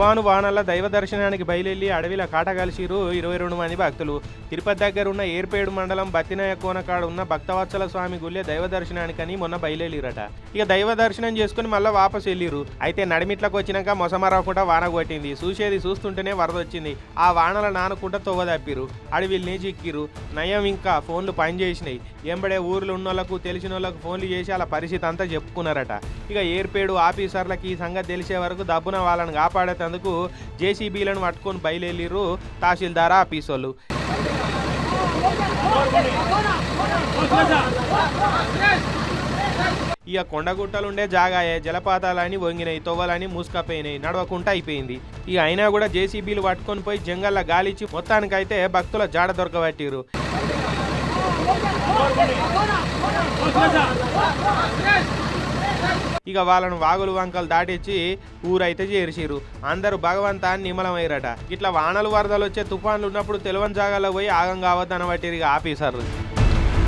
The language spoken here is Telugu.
తుఫాను వానల దైవ దర్శనానికి బయలుదేరి అడవిలో కాటగలిసిరు 22 మంది భక్తులు. తిరుపతి దగ్గర ఉన్న ఏర్పేడు మండలం బత్తినాయ కోనకాడ ఉన్న భక్తవత్సల స్వామి గుళ్ళే దైవ దర్శనానికని మొన్న బయలుదేరిరట. ఇక దైవ దర్శనం చేసుకుని మళ్ళీ వాపసు వెళ్ళిరు. అయితే నడిమిట్లకు వచ్చినాక మొసమరాకుండా వాన కొట్టింది. చూసేది చూస్తుంటేనే వరద వచ్చింది. ఆ వానల నానుకుంటా తొవ్వ తప్పిరు. అడవిల్ని చిక్కిరు. నయం ఇంకా ఫోన్లు పనిచేసినాయి. ఎంబడే ఊర్లు ఉన్నోళ్లకు తెలిసిన వాళ్ళకు ఫోన్లు చేసి అలా పరిస్థితి అంతా చెప్పుకున్నారట. ఇక ఏర్పేడు ఆఫీసర్లకి ఈ సంగతి తెలిసే వరకు దబ్బున వాళ్ళని కాపాడేందుకు జేసీబీలను పట్టుకొని బయలుదేరిరు తహసీల్దార్ ఆఫీసోళ్ళు. ఇక కొండగుట్టలుండే జాగాయే జలపాతాలని వంగినాయి, తొవ్వలని మూసుకపోయినాయి, నడవకుండా అయిపోయింది. ఇక అయినా కూడా జేసీబీలు పట్టుకొని పోయి జంగల్లో గాలిచ్చి మొత్తానికైతే భక్తుల జాడ దొరకబట్టిరు. ఇక వాళ్ళను వాగులు వంకలు దాటించి ఊరైతే చేర్చిరు. అందరూ భగవంతాన్ని నిమలమయ్యారట. ఇట్లా వానలు వరదలు వచ్చే తుఫాన్లు ఉన్నప్పుడు తెలివని జాగాలో పోయి ఆగం కావద్దని బట్టిరు ఇక ఆఫీసర్లు.